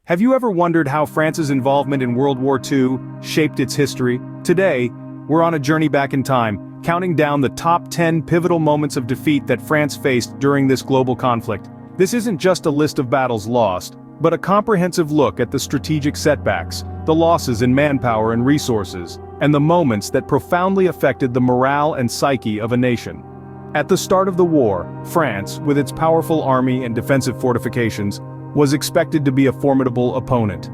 Have you ever wondered how France's involvement in World War II shaped its history? Today, we're on a journey back in time, counting down the top 10 pivotal moments of defeat that France faced during this global conflict. This isn't just a list of battles lost, but a comprehensive look at the strategic setbacks, the losses in manpower and resources, and the moments that profoundly affected the morale and psyche of a nation. At the start of the war, France, with its powerful army and defensive fortifications, was expected to be a formidable opponent.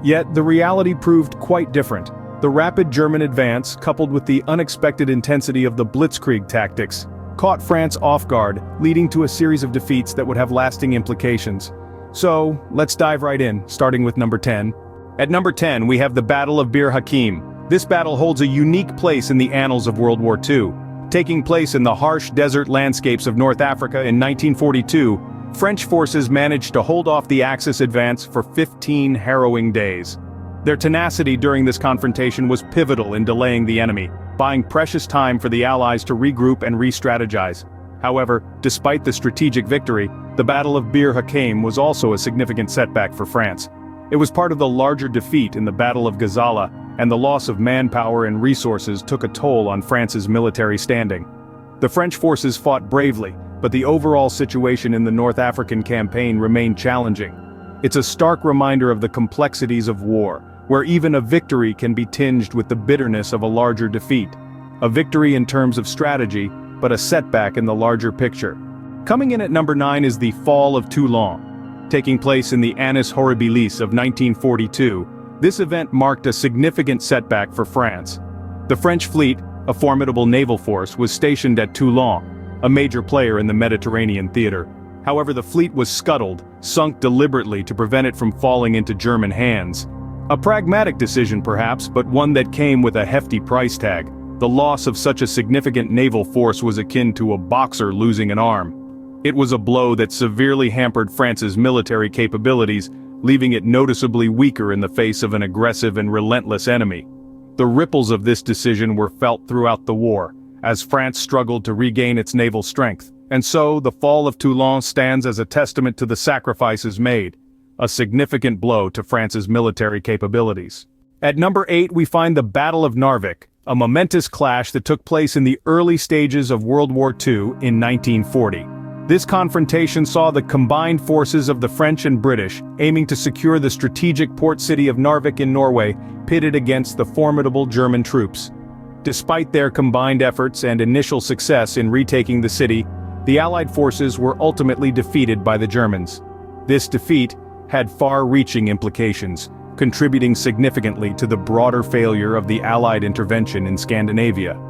Yet the reality proved quite different. The rapid German advance, coupled with the unexpected intensity of the blitzkrieg tactics, caught France off guard, leading to a series of defeats that would have lasting implications. So, let's dive right in, starting with number 10. At number 10 we have the Battle of Bir Hakeim. This battle holds a unique place in the annals of World War II. Taking place in the harsh desert landscapes of North Africa in 1942, French forces managed to hold off the Axis advance for 15 harrowing days. Their tenacity during this confrontation was pivotal in delaying the enemy, buying precious time for the Allies to regroup and re-strategize. However, despite the strategic victory, the Battle of Bir Hakeim was also a significant setback for France. It was part of the larger defeat in the Battle of Gazala, and the loss of manpower and resources took a toll on France's military standing. The French forces fought bravely, but the overall situation in the North African campaign remained challenging. It's a stark reminder of the complexities of war, where even a victory can be tinged with the bitterness of a larger defeat. A victory in terms of strategy, but a setback in the larger picture. Coming in at number 9 is the Fall of Toulon. Taking place in the Annus Horribilis of 1942, this event marked a significant setback for France. The French fleet, a formidable naval force, was stationed at Toulon, a major player in the Mediterranean theater. However, the fleet was scuttled, sunk deliberately to prevent it from falling into German hands. A pragmatic decision perhaps, but one that came with a hefty price tag. The loss of such a significant naval force was akin to a boxer losing an arm. It was a blow that severely hampered France's military capabilities, leaving it noticeably weaker in the face of an aggressive and relentless enemy. The ripples of this decision were felt throughout the war, as France struggled to regain its naval strength. And so, the fall of Toulon stands as a testament to the sacrifices made, a significant blow to France's military capabilities. At number 8 we find the Battle of Narvik, a momentous clash that took place in the early stages of World War II in 1940. This confrontation saw the combined forces of the French and British, aiming to secure the strategic port city of Narvik in Norway, pitted against the formidable German troops. Despite their combined efforts and initial success in retaking the city, the Allied forces were ultimately defeated by the Germans. This defeat had far-reaching implications, contributing significantly to the broader failure of the Allied intervention in Scandinavia.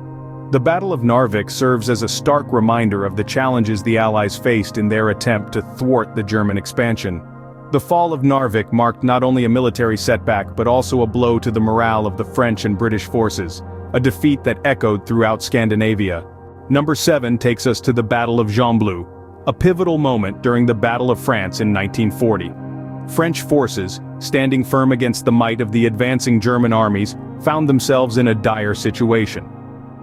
The Battle of Narvik serves as a stark reminder of the challenges the Allies faced in their attempt to thwart the German expansion. The fall of Narvik marked not only a military setback but also a blow to the morale of the French and British forces, a defeat that echoed throughout Scandinavia. Number 7 takes us to the Battle of Gembloux, a pivotal moment during the Battle of France in 1940. French forces, standing firm against the might of the advancing German armies, found themselves in a dire situation.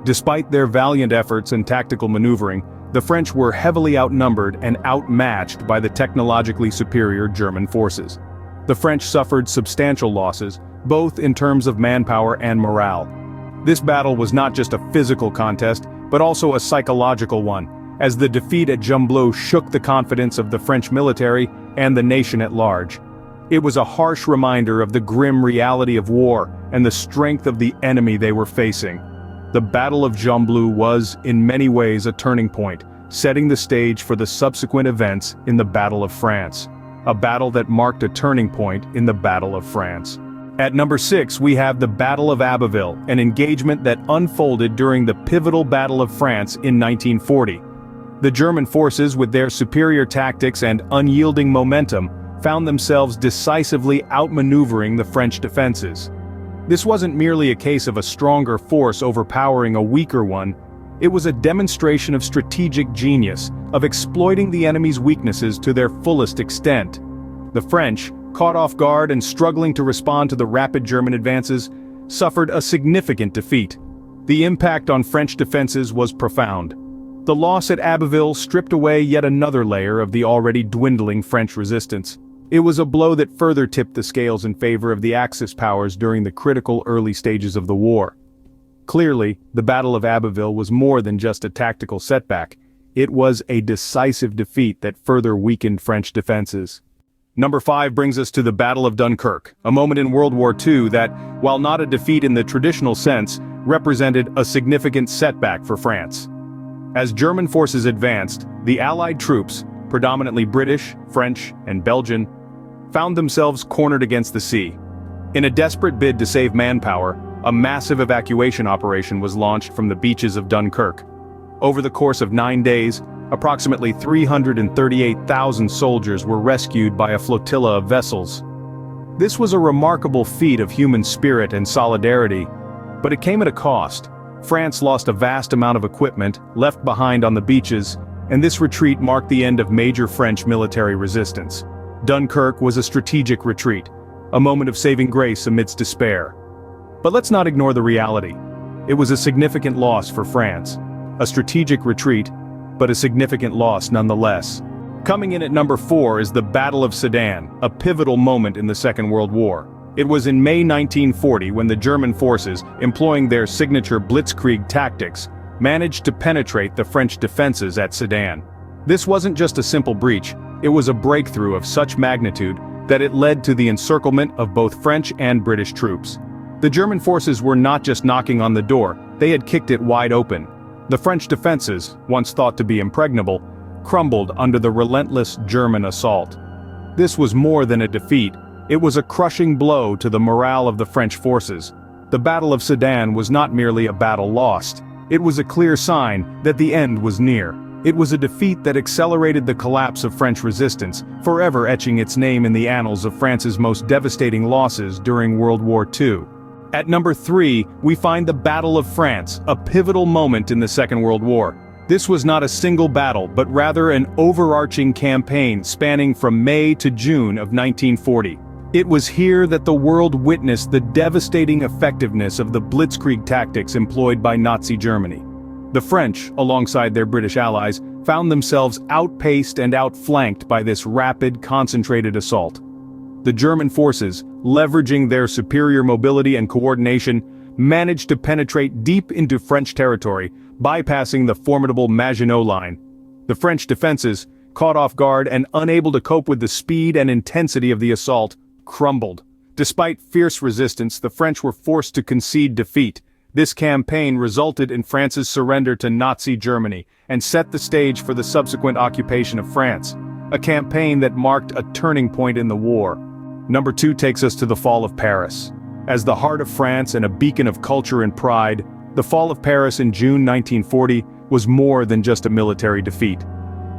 Despite their valiant efforts and tactical maneuvering, the French were heavily outnumbered and outmatched by the technologically superior German forces. The French suffered substantial losses, both in terms of manpower and morale. This battle was not just a physical contest, but also a psychological one, as the defeat at Gembloux shook the confidence of the French military and the nation at large. It was a harsh reminder of the grim reality of war and the strength of the enemy they were facing. The Battle of Gembloux was, in many ways, a turning point, setting the stage for the subsequent events in the Battle of France. A battle that marked a turning point in the Battle of France. At number 6 we have the Battle of Abbeville, an engagement that unfolded during the pivotal Battle of France in 1940. The German forces, with their superior tactics and unyielding momentum, found themselves decisively outmaneuvering the French defenses. This wasn't merely a case of a stronger force overpowering a weaker one, it was a demonstration of strategic genius, of exploiting the enemy's weaknesses to their fullest extent. The French, caught off guard and struggling to respond to the rapid German advances, suffered a significant defeat. The impact on French defenses was profound. The loss at Abbeville stripped away yet another layer of the already dwindling French resistance. It was a blow that further tipped the scales in favor of the Axis powers during the critical early stages of the war. Clearly, the Battle of Abbeville was more than just a tactical setback. It was a decisive defeat that further weakened French defenses. Number 5 brings us to the Battle of Dunkirk, a moment in World War II that, while not a defeat in the traditional sense, represented a significant setback for France. As German forces advanced, the Allied troops, predominantly British, French, and Belgian, found themselves cornered against the sea. In a desperate bid to save manpower, a massive evacuation operation was launched from the beaches of Dunkirk. Over the course of 9 days, approximately 338,000 soldiers were rescued by a flotilla of vessels. This was a remarkable feat of human spirit and solidarity, but it came at a cost. France lost a vast amount of equipment left behind on the beaches, and this retreat marked the end of major French military resistance. Dunkirk was a strategic retreat, a moment of saving grace amidst despair. But let's not ignore the reality. It was a significant loss for France. A strategic retreat, but a significant loss nonetheless. Coming in at number 4 is the Battle of Sedan, a pivotal moment in the Second World War. It was in May 1940 when the German forces, employing their signature blitzkrieg tactics, managed to penetrate the French defenses at Sedan. This wasn't just a simple breach, it was a breakthrough of such magnitude that it led to the encirclement of both French and British troops. The German forces were not just knocking on the door, they had kicked it wide open. The French defenses, once thought to be impregnable, crumbled under the relentless German assault. This was more than a defeat, it was a crushing blow to the morale of the French forces. The Battle of Sedan was not merely a battle lost, it was a clear sign that the end was near. It was a defeat that accelerated the collapse of French resistance, forever etching its name in the annals of France's most devastating losses during World War II. At number 3, we find the Battle of France, a pivotal moment in the Second World War. This was not a single battle, but rather an overarching campaign spanning from May to June of 1940. It was here that the world witnessed the devastating effectiveness of the blitzkrieg tactics employed by Nazi Germany. The French, alongside their British allies, found themselves outpaced and outflanked by this rapid, concentrated assault. The German forces, leveraging their superior mobility and coordination, managed to penetrate deep into French territory, bypassing the formidable Maginot Line. The French defenses, caught off guard and unable to cope with the speed and intensity of the assault, crumbled. Despite fierce resistance, the French were forced to concede defeat. This campaign resulted in France's surrender to Nazi Germany and set the stage for the subsequent occupation of France, a campaign that marked a turning point in the war. Number 2 takes us to the fall of Paris. As the heart of France and a beacon of culture and pride, the fall of Paris in June 1940 was more than just a military defeat.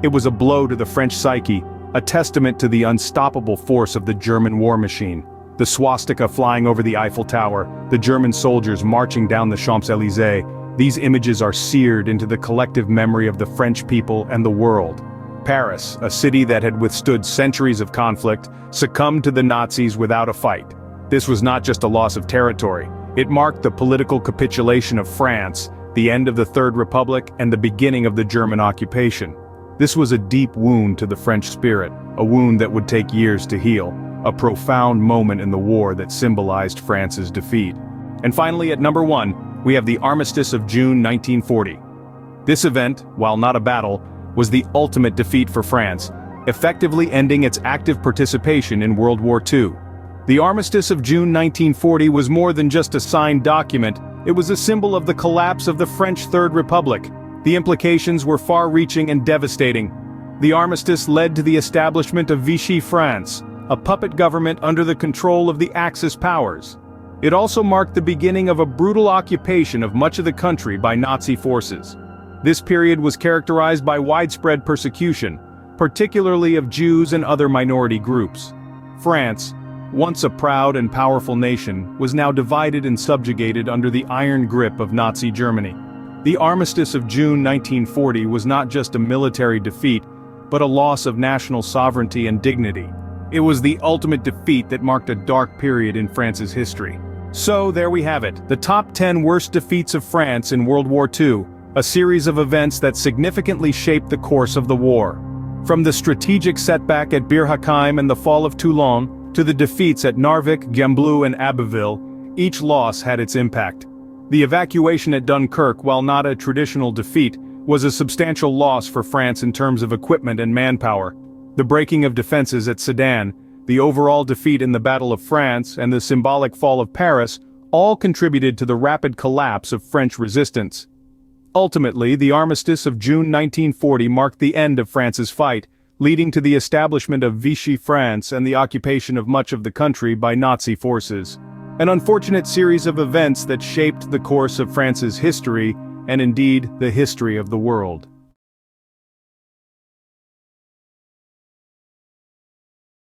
It was a blow to the French psyche, a testament to the unstoppable force of the German war machine. The swastika flying over the Eiffel Tower, the German soldiers marching down the Champs-Élysées, these images are seared into the collective memory of the French people and the world. Paris, a city that had withstood centuries of conflict, succumbed to the Nazis without a fight. This was not just a loss of territory, it marked the political capitulation of France, the end of the Third Republic, and the beginning of the German occupation. This was a deep wound to the French spirit, a wound that would take years to heal, a profound moment in the war that symbolized France's defeat. And finally, at number 1, we have the Armistice of June 1940. This event, while not a battle, was the ultimate defeat for France, effectively ending its active participation in World War II. The Armistice of June 1940 was more than just a signed document, it was a symbol of the collapse of the French Third Republic. The implications were far-reaching and devastating. The armistice led to the establishment of Vichy France, a puppet government under the control of the Axis powers. It also marked the beginning of a brutal occupation of much of the country by Nazi forces. This period was characterized by widespread persecution, particularly of Jews and other minority groups. France, once a proud and powerful nation, was now divided and subjugated under the iron grip of Nazi Germany. The Armistice of June 1940 was not just a military defeat, but a loss of national sovereignty and dignity. It was the ultimate defeat that marked a dark period in France's history. So there we have it, the top 10 worst defeats of France in World War II, a series of events that significantly shaped the course of the war. From the strategic setback at Bir Hakeim and the fall of Toulon, to the defeats at Narvik, Gembloux and Abbeville, each loss had its impact. The evacuation at Dunkirk, while not a traditional defeat, was a substantial loss for France in terms of equipment and manpower. The breaking of defenses at Sedan, the overall defeat in the Battle of France, and the symbolic fall of Paris all contributed to the rapid collapse of French resistance. Ultimately, the Armistice of June 1940 marked the end of France's fight, leading to the establishment of Vichy France and the occupation of much of the country by Nazi forces. An unfortunate series of events that shaped the course of France's history, and indeed the history of the world.